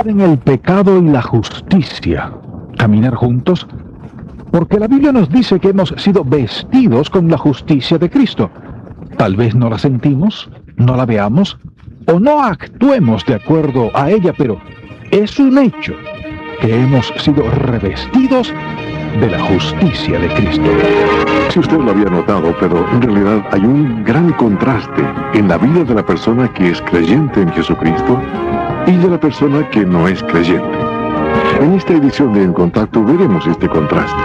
¿Pueden el pecado y la justicia caminar juntos? Porque la Biblia nos dice que hemos sido vestidos con la justicia de Cristo. Tal vez no la sentimos, no la veamos, o no actuemos de acuerdo a ella, pero es un hecho que hemos sido revestidos de la justicia de Cristo. Si usted lo había notado, pero en realidad hay un gran contraste en la vida de la persona que es creyente en Jesucristo y de la persona que no es creyente. En esta edición de En Contacto veremos este contraste.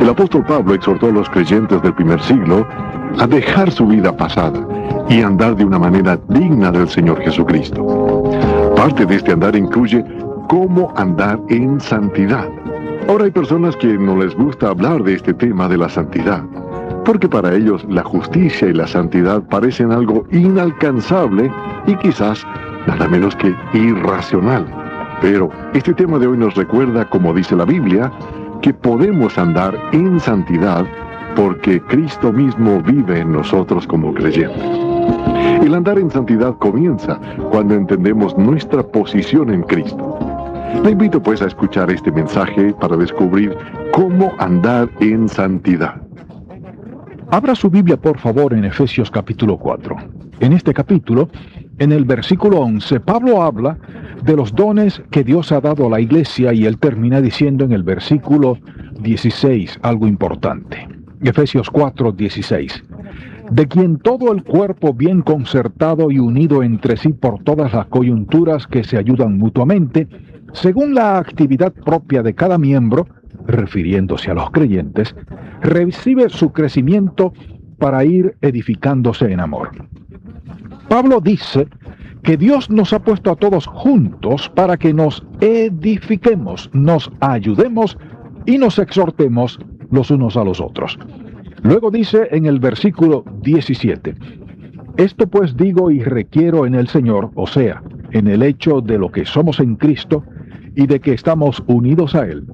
El apóstol Pablo exhortó a los creyentes del primer siglo a dejar su vida pasada y andar de una manera digna del Señor Jesucristo. Parte de este andar incluye cómo andar en santidad. Ahora hay personas que no les gusta hablar de este tema de la santidad, porque para ellos la justicia y la santidad parecen algo inalcanzable y quizás nada menos que irracional. Pero este tema de hoy nos recuerda, como dice la Biblia, que podemos andar en santidad porque Cristo mismo vive en nosotros como creyentes. El andar en santidad comienza cuando entendemos nuestra posición en Cristo. Le invito pues a escuchar este mensaje para descubrir cómo andar en santidad. Abra su Biblia, por favor, en Efesios capítulo 4. En este capítulo, en el versículo 11, Pablo habla de los dones que Dios ha dado a la iglesia y él termina diciendo en el versículo 16 algo importante. Efesios 4, 16. De quien todo el cuerpo bien concertado y unido entre sí por todas las coyunturas que se ayudan mutuamente, según la actividad propia de cada miembro, refiriéndose a los creyentes, recibe su crecimiento para ir edificándose en amor. Pablo dice que Dios nos ha puesto a todos juntos para que nos edifiquemos, nos ayudemos y nos exhortemos los unos a los otros. Luego dice en el versículo 17, esto pues digo y requiero en el Señor, o sea, en el hecho de lo que somos en Cristo y de que estamos unidos a Él,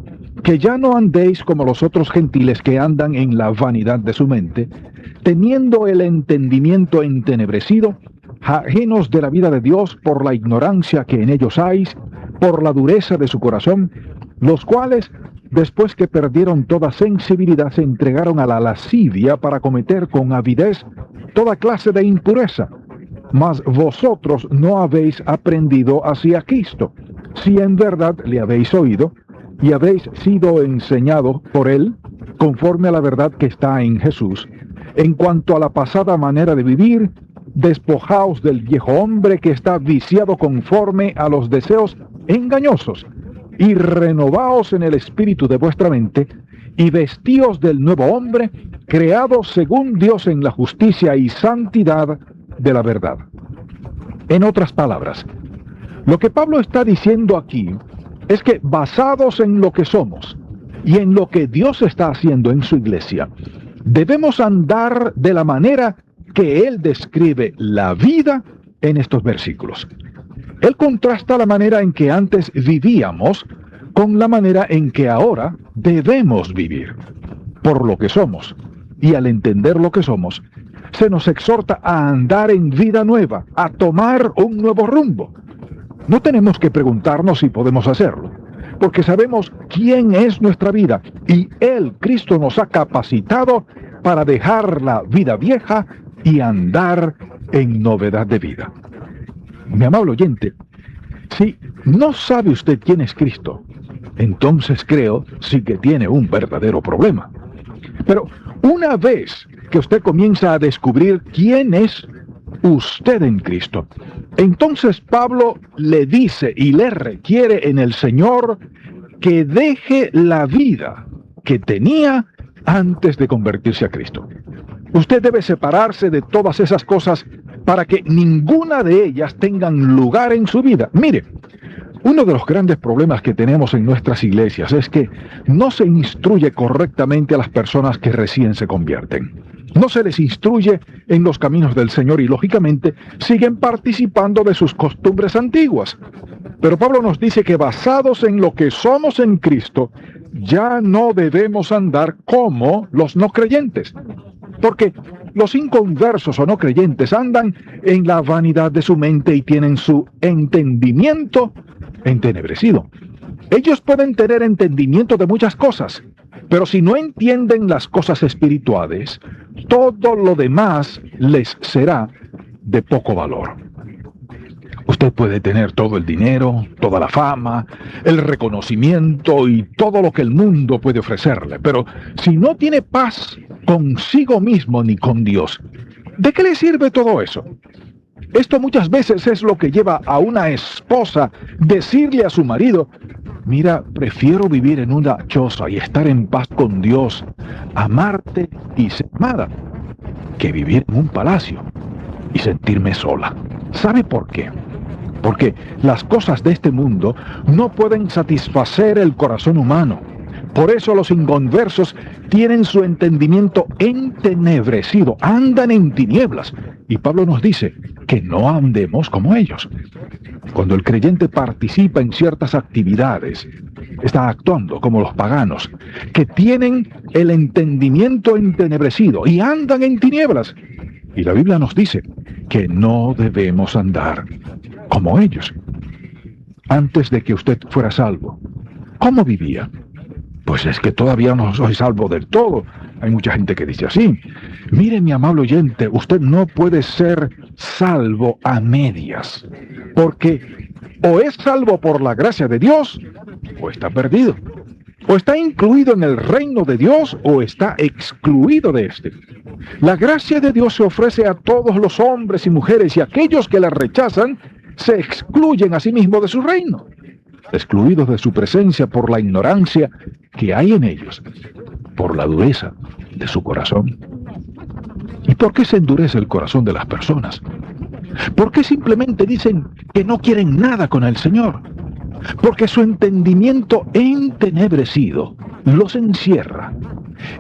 que ya no andéis como los otros gentiles que andan en la vanidad de su mente, teniendo el entendimiento entenebrecido, ajenos de la vida de Dios por la ignorancia que en ellos hay, por la dureza de su corazón, los cuales, después que perdieron toda sensibilidad, se entregaron a la lascivia para cometer con avidez toda clase de impureza. Mas vosotros no habéis aprendido hacia Cristo, si en verdad le habéis oído, y habéis sido enseñados por Él, conforme a la verdad que está en Jesús. En cuanto a la pasada manera de vivir, despojaos del viejo hombre que está viciado conforme a los deseos engañosos, y renovaos en el espíritu de vuestra mente, y vestíos del nuevo hombre, creado según Dios en la justicia y santidad de la verdad. En otras palabras, lo que Pablo está diciendo aquí es que basados en lo que somos y en lo que Dios está haciendo en su iglesia, debemos andar de la manera que él describe la vida en estos versículos. Él contrasta la manera en que antes vivíamos con la manera en que ahora debemos vivir. Por lo que somos, y al entender lo que somos, se nos exhorta a andar en vida nueva, a tomar un nuevo rumbo. No tenemos que preguntarnos si podemos hacerlo, porque sabemos quién es nuestra vida, y Él, Cristo, nos ha capacitado para dejar la vida vieja y andar en novedad de vida. Mi amable oyente, si no sabe usted quién es Cristo, entonces creo sí que tiene un verdadero problema. Pero una vez que usted comienza a descubrir quién es usted en Cristo, entonces Pablo le dice y le requiere en el Señor que deje la vida que tenía antes de convertirse a Cristo. Usted debe separarse de todas esas cosas para que ninguna de ellas tengan lugar en su vida. Mire, uno de los grandes problemas que tenemos en nuestras iglesias es que no se instruye correctamente a las personas que recién se convierten. No se les instruye en los caminos del Señor y, lógicamente, siguen participando de sus costumbres antiguas. Pero Pablo nos dice que basados en lo que somos en Cristo, ya no debemos andar como los no creyentes. Porque los inconversos o no creyentes andan en la vanidad de su mente y tienen su entendimiento entenebrecido. Ellos pueden tener entendimiento de muchas cosas, pero si no entienden las cosas espirituales, todo lo demás les será de poco valor. Usted puede tener todo el dinero, toda la fama, el reconocimiento y todo lo que el mundo puede ofrecerle, pero si no tiene paz consigo mismo ni con Dios, ¿de qué le sirve todo eso? Esto muchas veces es lo que lleva a una esposa decirle a su marido: mira, prefiero vivir en una choza y estar en paz con Dios, amarte y ser amada, que vivir en un palacio y sentirme sola. ¿Sabe por qué? Porque las cosas de este mundo no pueden satisfacer el corazón humano. Por eso los inconversos tienen su entendimiento entenebrecido, andan en tinieblas. Y Pablo nos dice que no andemos como ellos. Cuando el creyente participa en ciertas actividades, está actuando como los paganos, que tienen el entendimiento entenebrecido y andan en tinieblas. Y la Biblia nos dice que no debemos andar como ellos. Antes de que usted fuera salvo, ¿cómo vivía? Pues es que todavía no soy salvo del todo. Hay mucha gente que dice así. Mire, mi amable oyente, usted no puede ser salvo a medias, porque o es salvo por la gracia de Dios, o está perdido. O está incluido en el reino de Dios, o está excluido de este. La gracia de Dios se ofrece a todos los hombres y mujeres, y aquellos que la rechazan se excluyen a sí mismos de su reino, excluidos de su presencia por la ignorancia que hay en ellos, por la dureza de su corazón. ¿Y por qué se endurece el corazón de las personas? ¿Por qué simplemente dicen que no quieren nada con el Señor? Porque su entendimiento entenebrecido los encierra,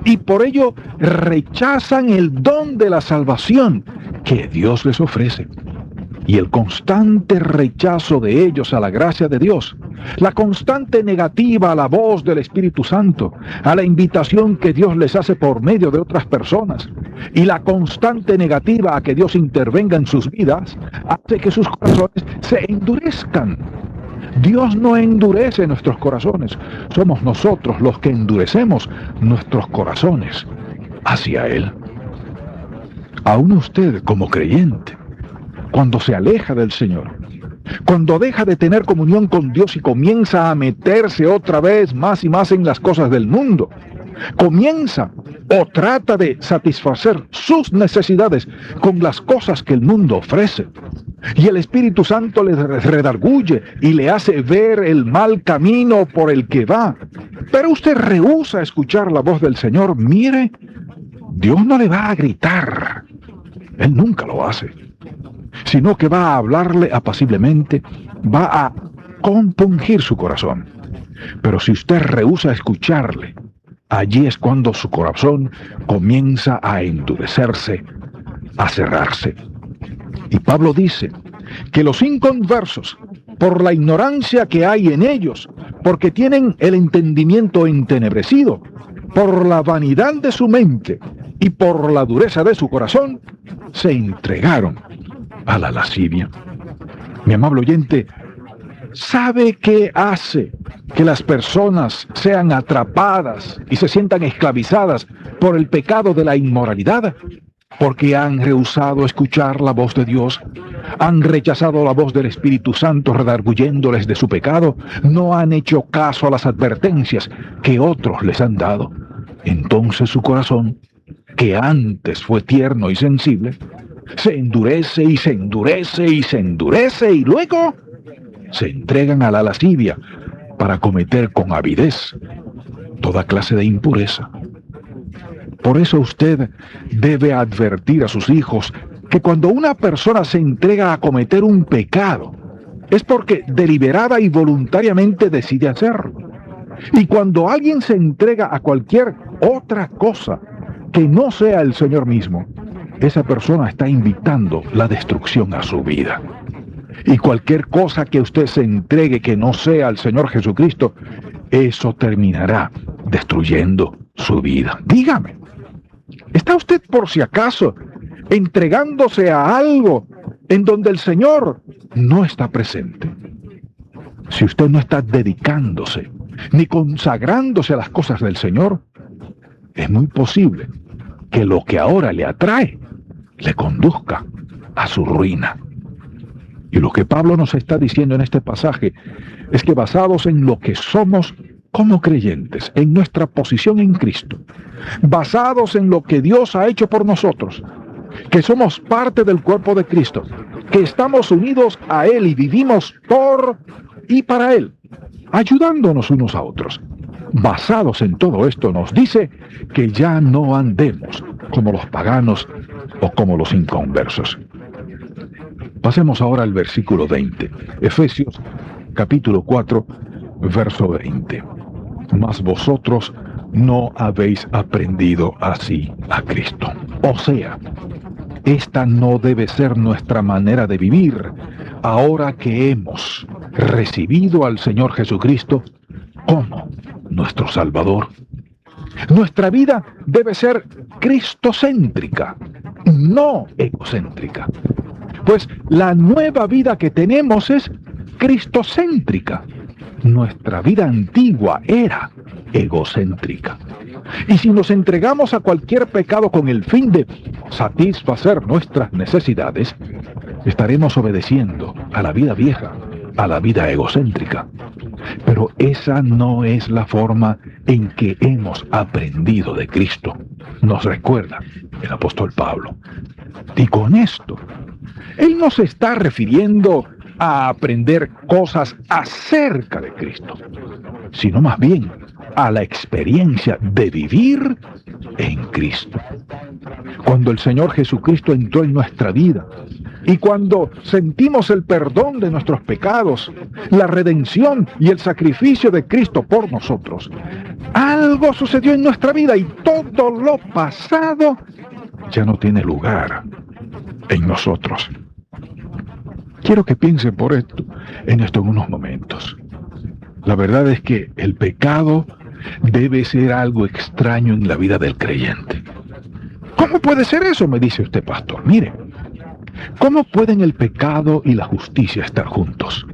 y por ello rechazan el don de la salvación que Dios les ofrece. Y el constante rechazo de ellos a la gracia de Dios, la constante negativa a la voz del Espíritu Santo, a la invitación que Dios les hace por medio de otras personas, y la constante negativa a que Dios intervenga en sus vidas, hace que sus corazones se endurezcan. Dios no endurece nuestros corazones, somos nosotros los que endurecemos nuestros corazones hacia Él. Aún usted como creyente, cuando se aleja del Señor, cuando deja de tener comunión con Dios y comienza a meterse otra vez más y más en las cosas del mundo, comienza o trata de satisfacer sus necesidades con las cosas que el mundo ofrece, y el Espíritu Santo le redarguye y le hace ver el mal camino por el que va, pero usted rehúsa escuchar la voz del Señor, mire, Dios no le va a gritar, Él nunca lo hace, sino que va a hablarle apaciblemente, va a compungir su corazón. Pero si usted rehúsa escucharle, allí es cuando su corazón comienza a endurecerse, a cerrarse. Y Pablo dice que los inconversos, por la ignorancia que hay en ellos, porque tienen el entendimiento entenebrecido, por la vanidad de su mente y por la dureza de su corazón, se entregaron a la lascivia. Mi amable oyente, ¿sabe qué hace que las personas sean atrapadas y se sientan esclavizadas por el pecado de la inmoralidad? Porque han rehusado escuchar la voz de Dios, han rechazado la voz del Espíritu Santo redarguyéndoles de su pecado, no han hecho caso a las advertencias que otros les han dado. Entonces su corazón, que antes fue tierno y sensible, se endurece y se endurece y se endurece, y luego se entregan a la lascivia para cometer con avidez toda clase de impureza. Por eso usted debe advertir a sus hijos que cuando una persona se entrega a cometer un pecado, es porque deliberada y voluntariamente decide hacerlo. Y cuando alguien se entrega a cualquier otra cosa que no sea el Señor mismo, esa persona está invitando la destrucción a su vida. Y cualquier cosa que usted se entregue que no sea al Señor Jesucristo, eso terminará destruyendo su vida. Dígame, ¿está usted por si acaso entregándose a algo en donde el Señor no está presente? Si usted no está dedicándose ni consagrándose a las cosas del Señor, es muy posible que lo que ahora le atrae le conduzca a su ruina. Y lo que Pablo nos está diciendo en este pasaje es que basados en lo que somos como creyentes, en nuestra posición en Cristo, basados en lo que Dios ha hecho por nosotros, que somos parte del cuerpo de Cristo, que estamos unidos a Él y vivimos por y para Él, ayudándonos unos a otros. Basados en todo esto nos dice que ya no andemos como los paganos o como los inconversos. Pasemos ahora al versículo 20, Efesios capítulo 4, verso 20. Mas vosotros no habéis aprendido así a Cristo. O sea, esta no debe ser nuestra manera de vivir ahora que hemos recibido al Señor Jesucristo como nuestro Salvador. Nuestra vida debe ser cristocéntrica, no egocéntrica. Pues la nueva vida que tenemos es cristocéntrica. Nuestra vida antigua era egocéntrica. Y si nos entregamos a cualquier pecado con el fin de satisfacer nuestras necesidades, estaremos obedeciendo a la vida vieja, a la vida egocéntrica. Pero esa no es la forma en que hemos aprendido de Cristo, nos recuerda el apóstol Pablo. Y con esto, él no se está refiriendo a aprender cosas acerca de Cristo, sino más bien a la experiencia de vivir en Cristo. Cuando el Señor Jesucristo entró en nuestra vida y cuando sentimos el perdón de nuestros pecados, la redención y el sacrificio de Cristo por nosotros, algo sucedió en nuestra vida y todo lo pasado ya no tiene lugar en nosotros. Quiero que piensen en esto en unos momentos. La verdad es que el pecado debe ser algo extraño en la vida del creyente. ¿Cómo puede ser eso?, me dice usted, pastor. Mire, ¿cómo pueden el pecado y la justicia estar juntos?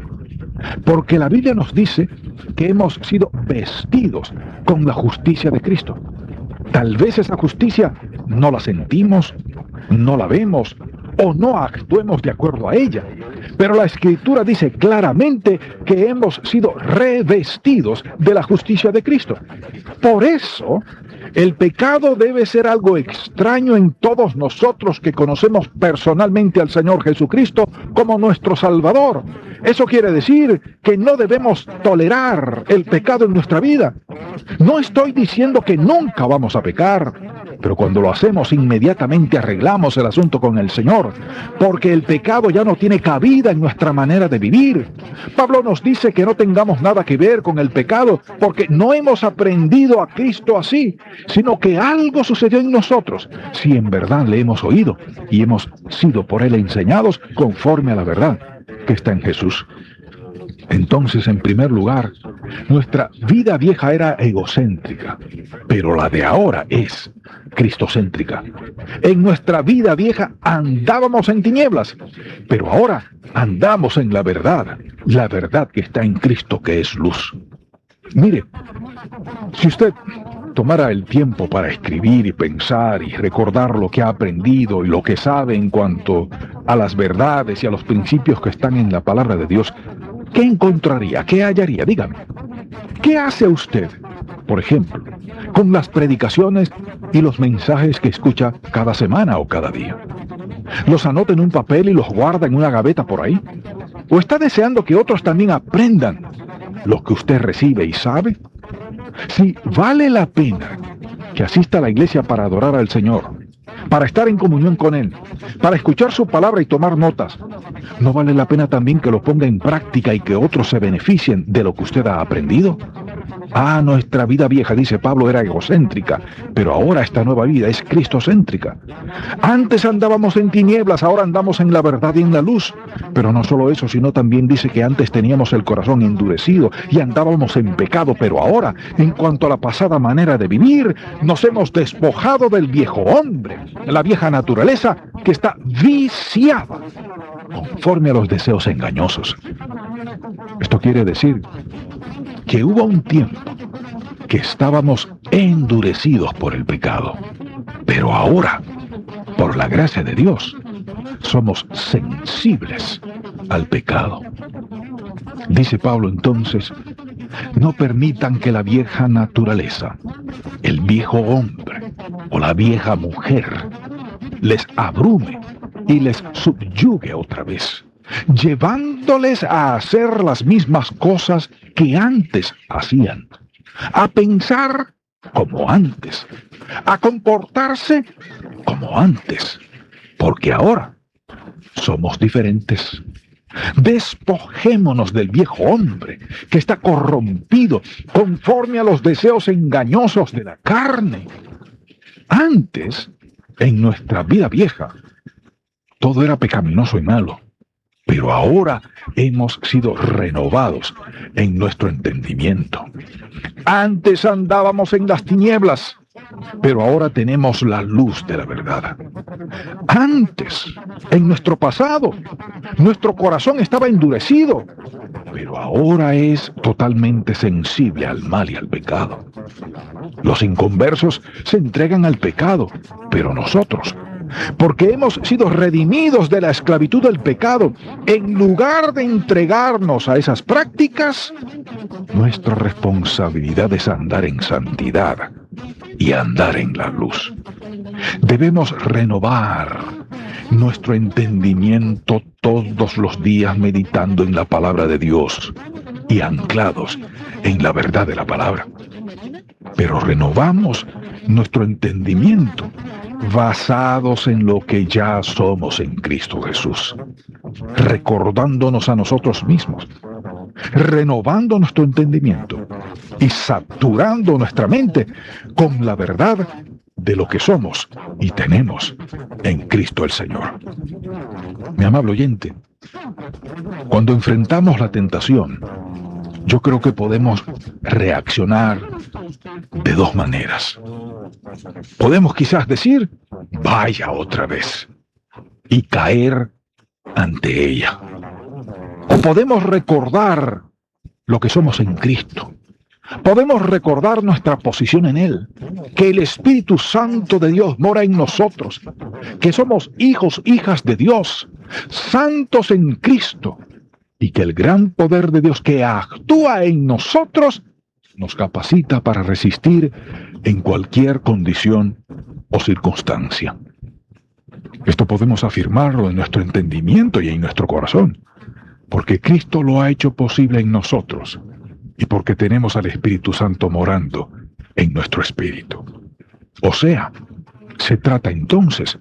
Porque la Biblia nos dice que hemos sido vestidos con la justicia de Cristo. Tal vez esa justicia no la sentimos, no la vemos o no actuemos de acuerdo a ella. Pero la Escritura dice claramente que hemos sido revestidos de la justicia de Cristo. Por eso, el pecado debe ser algo extraño en todos nosotros que conocemos personalmente al Señor Jesucristo como nuestro Salvador. Eso quiere decir que no debemos tolerar el pecado en nuestra vida. No estoy diciendo que nunca vamos a pecar, pero cuando lo hacemos inmediatamente arreglamos el asunto con el Señor, porque el pecado ya no tiene cabida en nuestra manera de vivir. Pablo nos dice que no tengamos nada que ver con el pecado, porque no hemos aprendido a Cristo así, sino que algo sucedió en nosotros, si en verdad le hemos oído y hemos sido por Él enseñados conforme a la verdad que está en Jesús. Entonces, en primer lugar, nuestra vida vieja era egocéntrica, pero la de ahora es cristocéntrica. En nuestra vida vieja andábamos en tinieblas, pero ahora andamos en la verdad que está en Cristo, que es luz. Mire, si usted tomara el tiempo para escribir y pensar y recordar lo que ha aprendido y lo que sabe en cuanto a las verdades y a los principios que están en la palabra de Dios, ¿qué encontraría? ¿Qué hallaría? Dígame. ¿Qué hace usted, por ejemplo, con las predicaciones y los mensajes que escucha cada semana o cada día? ¿Los anota en un papel y los guarda en una gaveta por ahí? ¿O está deseando que otros también aprendan lo que usted recibe y sabe? Si vale la pena que asista a la iglesia para adorar al Señor, para estar en comunión con Él, para escuchar su palabra y tomar notas, ¿no vale la pena también que lo ponga en práctica y que otros se beneficien de lo que usted ha aprendido? Nuestra vida vieja, dice Pablo, era egocéntrica, pero ahora esta nueva vida es cristocéntrica. Antes andábamos en tinieblas, ahora andamos en la verdad y en la luz. Pero no solo eso, sino también dice que antes teníamos el corazón endurecido y andábamos en pecado, pero ahora, en cuanto a la pasada manera de vivir, nos hemos despojado del viejo hombre, la vieja naturaleza que está viciada conforme a los deseos engañosos. Esto quiere decir que hubo un tiempo que estábamos endurecidos por el pecado, pero ahora, por la gracia de Dios, somos sensibles al pecado. Dice Pablo entonces, no permitan que la vieja naturaleza, el viejo hombre o la vieja mujer les abrume y les subyugue otra vez, llevándoles a hacer las mismas cosas que antes hacían, a pensar como antes, a comportarse como antes, porque ahora somos diferentes. Despojémonos del viejo hombre que está corrompido conforme a los deseos engañosos de la carne. Antes, en nuestra vida vieja, todo era pecaminoso y malo, pero ahora hemos sido renovados en nuestro entendimiento. Antes andábamos en las tinieblas, pero ahora tenemos la luz de la verdad. Antes, en nuestro pasado, nuestro corazón estaba endurecido, pero ahora es totalmente sensible al mal y al pecado. Los inconversos se entregan al pecado, pero nosotros, porque hemos sido redimidos de la esclavitud del pecado, en lugar de entregarnos a esas prácticas, nuestra responsabilidad es andar en santidad y andar en la luz. Debemos renovar nuestro entendimiento todos los días meditando en la palabra de Dios y anclados en la verdad de la palabra. Pero renovamos nuestro entendimiento basados en lo que ya somos en Cristo Jesús, recordándonos a nosotros mismos, renovando nuestro entendimiento y saturando nuestra mente con la verdad de lo que somos y tenemos en Cristo el Señor. Mi amable oyente, cuando enfrentamos la tentación, yo creo que podemos reaccionar de dos maneras. Podemos quizás decir, vaya otra vez, y caer ante ella. O podemos recordar lo que somos en Cristo. Podemos recordar nuestra posición en Él, que el Espíritu Santo de Dios mora en nosotros, que somos hijos, hijas de Dios, santos en Cristo, y que el gran poder de Dios que actúa en nosotros nos capacita para resistir en cualquier condición o circunstancia. Esto podemos afirmarlo en nuestro entendimiento y en nuestro corazón, porque Cristo lo ha hecho posible en nosotros y porque tenemos al Espíritu Santo morando en nuestro espíritu. O sea, se trata entonces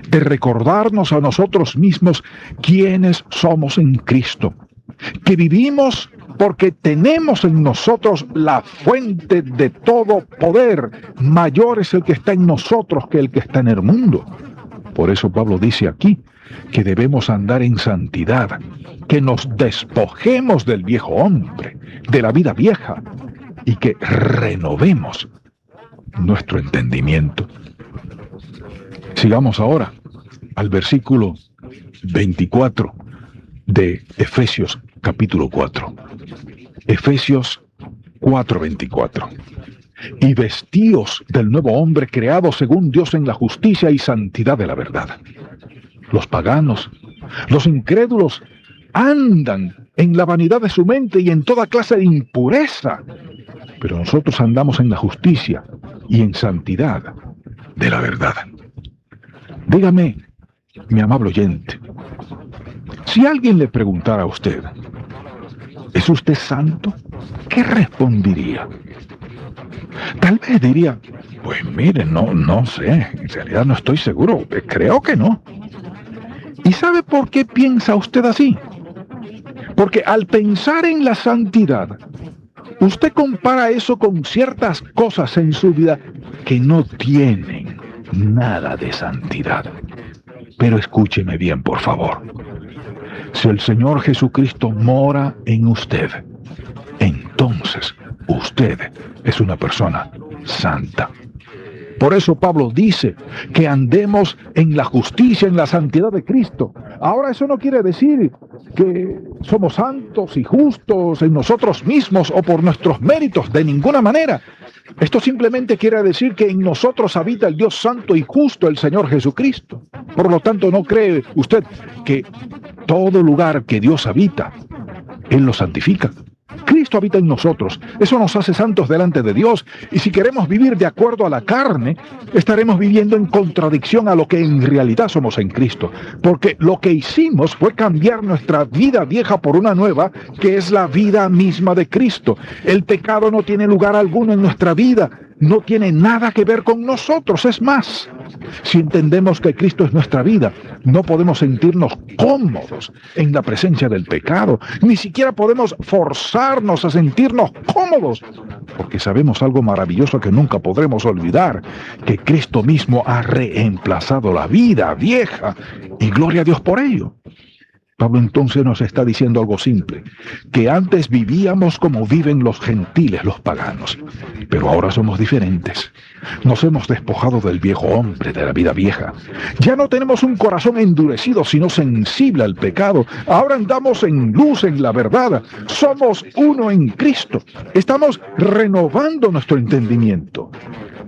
de recordarnos a nosotros mismos quiénes somos en Cristo, que vivimos porque tenemos en nosotros la fuente de todo poder. Mayor es el que está en nosotros que el que está en el mundo. Por eso Pablo dice aquí que debemos andar en santidad, que nos despojemos del viejo hombre, de la vida vieja, y que renovemos nuestro entendimiento. Sigamos ahora al versículo 24 de Efesios capítulo 4. Efesios 4:24. Y vestíos del nuevo hombre creado según Dios en la justicia y santidad de la verdad. Los paganos, los incrédulos, andan en la vanidad de su mente y en toda clase de impureza. Pero nosotros andamos en la justicia y en santidad de la verdad. Dígame, mi amable oyente, si alguien le preguntara a usted, ¿es usted santo?, ¿qué respondería? Tal vez diría, pues mire, no sé, en realidad no estoy seguro, creo que no. ¿Y sabe por qué piensa usted así? Porque al pensar en la santidad, usted compara eso con ciertas cosas en su vida que no tienen nada de santidad. Pero escúcheme bien, por favor. Si el Señor Jesucristo mora en usted, entonces usted es una persona santa. Por eso Pablo dice que andemos en la justicia, en la santidad de Cristo. Ahora eso no quiere decir que somos santos y justos en nosotros mismos o por nuestros méritos, de ninguna manera. Esto simplemente quiere decir que en nosotros habita el Dios santo y justo, el Señor Jesucristo. Por lo tanto, ¿no cree usted que todo lugar que Dios habita, Él lo santifica? Cristo habita en nosotros. Eso nos hace santos delante de Dios. Y si queremos vivir de acuerdo a la carne, estaremos viviendo en contradicción a lo que en realidad somos en Cristo. Porque lo que hicimos fue cambiar nuestra vida vieja por una nueva, que es la vida misma de Cristo. El pecado no tiene lugar alguno en nuestra vida. No tiene nada que ver con nosotros. Es más, si entendemos que Cristo es nuestra vida, no podemos sentirnos cómodos en la presencia del pecado. Ni siquiera podemos forzarnos a sentirnos cómodos, porque sabemos algo maravilloso que nunca podremos olvidar, que Cristo mismo ha reemplazado la vida vieja, y gloria a Dios por ello. Pablo entonces nos está diciendo algo simple, que antes vivíamos como viven los gentiles, los paganos, pero ahora somos diferentes. Nos hemos despojado del viejo hombre, de la vida vieja. Ya no tenemos un corazón endurecido, sino sensible al pecado. Ahora andamos en luz, en la verdad. Somos uno en Cristo. Estamos renovando nuestro entendimiento.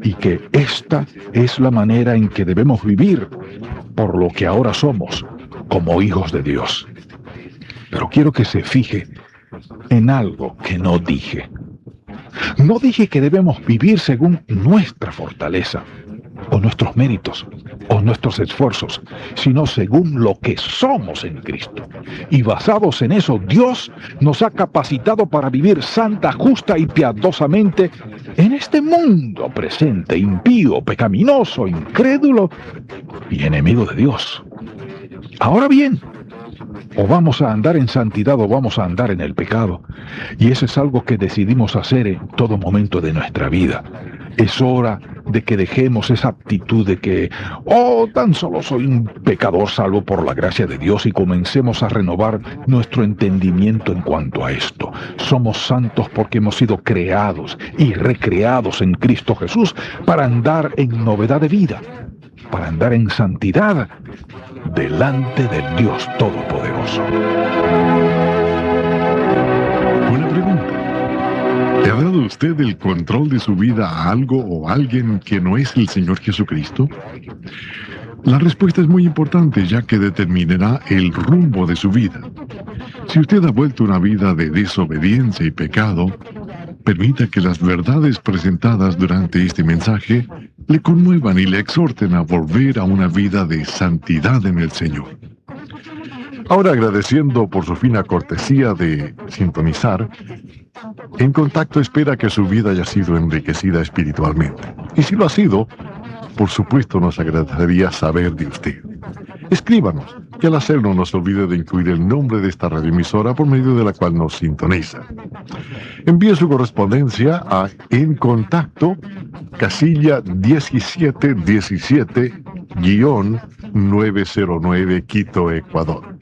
Y que esta es la manera en que debemos vivir, por lo que ahora somos, como hijos de Dios. Pero quiero que se fije en algo que no dije. No dije que debemos vivir según nuestra fortaleza, o nuestros méritos, o nuestros esfuerzos, sino según lo que somos en Cristo. Y basados en eso, Dios nos ha capacitado para vivir santa, justa y piadosamente en este mundo presente, impío, pecaminoso, incrédulo y enemigo de Dios. Ahora bien, o vamos a andar en santidad o vamos a andar en el pecado. Y eso es algo que decidimos hacer en todo momento de nuestra vida. Es hora de que dejemos esa actitud de que, tan solo soy un pecador salvo por la gracia de Dios, y comencemos a renovar nuestro entendimiento en cuanto a esto. Somos santos porque hemos sido creados y recreados en Cristo Jesús para andar en novedad de vida, para andar en santidad delante del Dios Todopoderoso. Una pregunta. ¿Le ha dado usted el control de su vida a algo o a alguien que no es el Señor Jesucristo? La respuesta es muy importante, ya que determinará el rumbo de su vida. Si usted ha vuelto una vida de desobediencia y pecado, permita que las verdades presentadas durante este mensaje le conmuevan y le exhorten a volver a una vida de santidad en el Señor. Ahora, agradeciendo por su fina cortesía de sintonizar, En Contacto espera que su vida haya sido enriquecida espiritualmente. Y si lo ha sido, por supuesto nos agradaría saber de usted. Escríbanos, y al hacerlo no se olvide de incluir el nombre de esta radioemisora por medio de la cual nos sintoniza. Envíe su correspondencia a En Contacto, casilla 1717-909, Quito, Ecuador.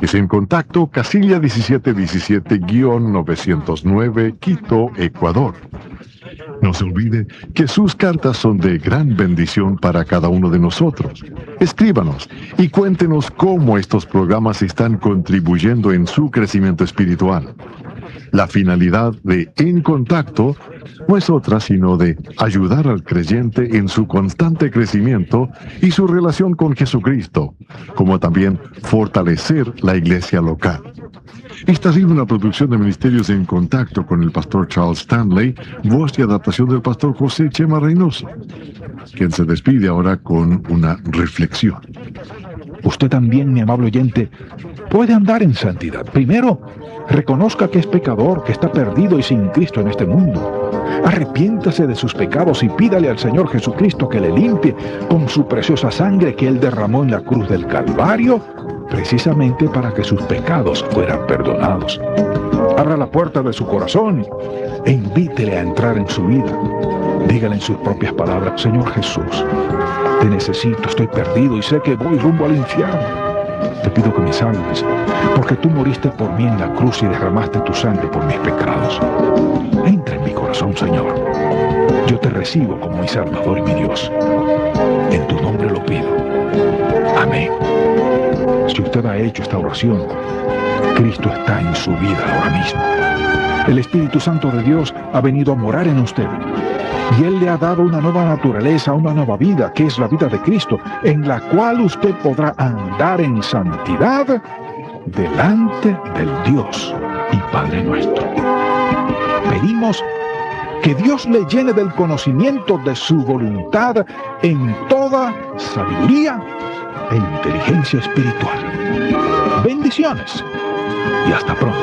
Es En Contacto, casilla 1717-909, Quito, Ecuador. No se olvide que sus cartas son de gran bendición para cada uno de nosotros. Escríbanos y cuéntenos cómo estos programas están contribuyendo en su crecimiento espiritual. La finalidad de En Contacto no es otra sino de ayudar al creyente en su constante crecimiento y su relación con Jesucristo, como también fortalecer la iglesia local. Esta ha sido una producción de Ministerios En Contacto con el pastor Charles Stanley, voz y adaptación del pastor José Chema Reynoso, quien se despide ahora con una reflexión. Usted también, mi amable oyente, puede andar en santidad. Primero, reconozca que es pecador, que está perdido y sin Cristo en este mundo. Arrepiéntase de sus pecados y pídale al Señor Jesucristo que le limpie con su preciosa sangre que Él derramó en la cruz del Calvario, precisamente para que sus pecados fueran perdonados. Abra la puerta de su corazón e invítele a entrar en su vida. Dígale en sus propias palabras: Señor Jesús, te necesito, estoy perdido y sé que voy rumbo al infierno. Te pido que me salves, porque tú moriste por mí en la cruz y derramaste tu sangre por mis pecados. Entra en mi corazón, Señor. Yo te recibo como mi Salvador y mi Dios. En tu nombre lo pido. Amén. Si usted ha hecho esta oración, Cristo está en su vida ahora mismo. El Espíritu Santo de Dios ha venido a morar en usted. Y Él le ha dado una nueva naturaleza, una nueva vida, que es la vida de Cristo, en la cual usted podrá andar en santidad delante del Dios y Padre nuestro. Pedimos que Dios le llene del conocimiento de su voluntad en toda sabiduría e inteligencia espiritual. Bendiciones y hasta pronto.